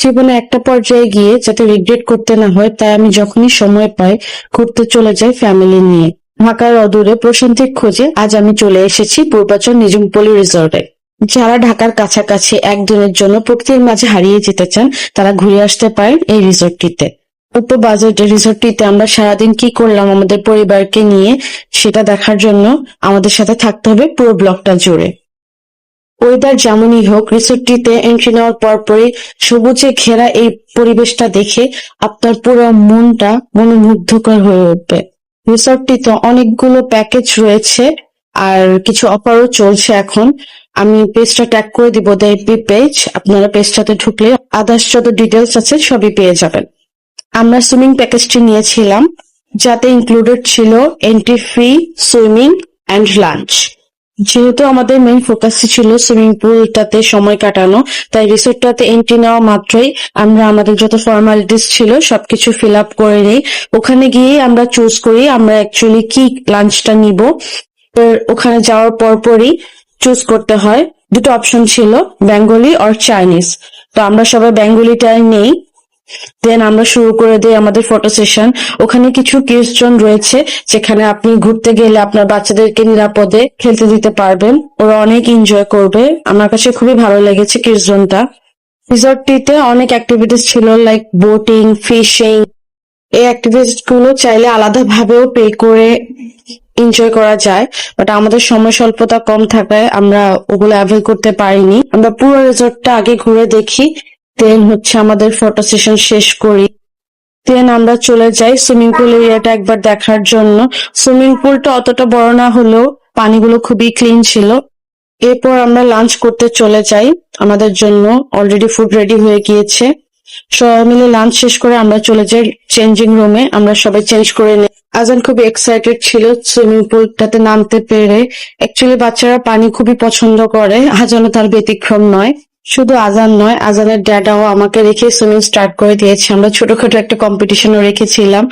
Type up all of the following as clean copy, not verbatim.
জীবনে একটা পর্যায়ে গিয়ে যাতে রিগ্রেট করতে না হয় তাই আমি যখনই সময় পাই ঘুরতে চলে যাই ফ্যামিলি নিয়ে। ঢাকার অদূরে প্রশান্তির খোঁজে আজ আমি চলে এসেছি পূর্বাচল নিঝুমপল্লী রিসোর্টে। যারা ঢাকার কাছাকাছি একদিনের জন্য প্রকৃতির মাঝে হারিয়ে যেতে চান তারা ঘুরে আসতে পারেন এই রিসোর্টটিতে। অল্প বাজেটের রিসোর্টটিতে আমরা সারাদিন কি করলাম আমাদের পরিবারকে নিয়ে সেটা দেখার জন্য আমাদের সাথে থাকতে হবে পুরো ব্লগটা জুড়ে। ওয়েদার যেমনই হোক রিসোর্টটিতে এন্ট্রি নেওয়ার পরপরই সবুজে ঘেরা এই পরিবেশটা দেখে আপনার পুরো মনটা মনোমুগ্ধকর হয়ে উঠবে। রিসোর্টটিতে অনেকগুলো প্যাকেজ রয়েছে আর কিছু অফারও চলছে এখন। আমি পেজটা ট্যাগ করে দিব দেবী পেজ, আপনারা পেজটাতে ঢুকলে আদার্স যত ডিটেলস আছে সবই পেয়ে যাবেন। আমরা সুইমিং প্যাকেজটি নিয়েছিলাম যাতে ইনক্লুডেড ছিল entry fee, swimming and lunch. যেহেতু আমাদের মেইন ফোকাসই ছিল সুইমিং পুলটাতে সময় কাটানো, তাই রিসোর্টটাতে এন্ট্রি নেওয়া মাত্রই আমরা আমাদের যত ফর্মালিটিস ছিল সবকিছু ফিল আপ করে নিই। ওখানে গিয়ে আমরা চুজ করি আমরা অ্যাকচুয়ালি কি লাঞ্চটা নিব। ওখানে যাওয়ার পরপরই চুজ করতে হয়। দুটো অপশন ছিল, বেঙ্গলি অর চাইনিজ। তো আমরা সবাই বেঙ্গলিটাই নেই। দেন আমরা শুরু করে দিই আমাদের ফটো সেশন। ওখানে কিছু কিডস জোন রয়েছে যেখানে আপনি ঘুরতে গেলে আপনার বাচ্চাদেরকে নিরাপদে খেলতে দিতে পারবেন, ওরা অনেক এনজয় করবে। আমার কাছে খুবই ভালো লেগেছে কিডস জোনটা। রিসর্টটিতে অনেক অ্যাক্টিভিটিস ছিল লাইক বোটিং, ফিশিং। এই অ্যাক্টিভিটিস গুলো চাইলে আলাদা ভাবেও পে করে এনজয় করা যায়, বাট আমাদের সময় স্বল্পতা কম থাকায় আমরা ওগুলো অ্যাভেল করতে পারিনি। আমরা পুরো রিসর্টটা আগে ঘুরে দেখি, দেন আমাদের ফটো সেশন শেষ করি। দেন আমরা চলে যাই সুইমিং পুল এরিয়াটা একবার দেখার জন্য। সুইমিং পুলটা অতটা বড় না হলেও পানিগুলো খুবই ক্লিন ছিল। এরপর আমরা লাঞ্চ করতে চলে যাই, আমাদের জন্য অলরেডি ফুড রেডি হয়ে গিয়েছে। সবাই মিলে লাঞ্চ শেষ করে আমরা চলে যাই চেঞ্জিং রুমে, আমরা সবাই চেঞ্জ করে নিই। আজান খুবই এক্সাইটেড ছিল সুইমিং পুলটাতে নামতে পেরে। অ্যাকচুয়ালি বাচ্চারা পানি খুবই পছন্দ করে, আজানও তার ব্যতিক্রম নয়। শুধু আজান নয়, আজানের ড্যাডাও আমাকে রেখে সুইমিং স্টার্ট করে দিয়েছে। আমরা ছোটখাটো একটা কম্পিটিশনও রেখেছিলাম।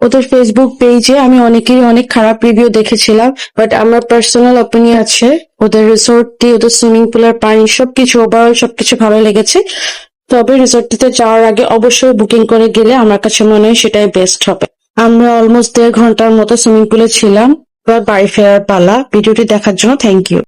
ওদের ফেসবুক পেজে আমি অনেকেরই অনেক খারাপ রিভিউ দেখেছিলাম, বাট আমার পার্সোনাল অপিনিয়ন আছে ওদের রিসোর্টটি, ওদের সুইমিং পুলের পানি সবকিছু ওভারঅল সবকিছু ভালো লেগেছে। তবে রিসোর্টটিতে যাওয়ার আগে অবশ্যই বুকিং করে গেলে আমার কাছে মনে হয় সেটাই বেস্ট হবে। আমরা অলমোস্ট 1.5 ঘন্টার মতো সুইমিং পুলে ছিলাম। এবার বাড়ি ফেরার পালা। ভিডিওটি দেখার জন্য থ্যাংক ইউ।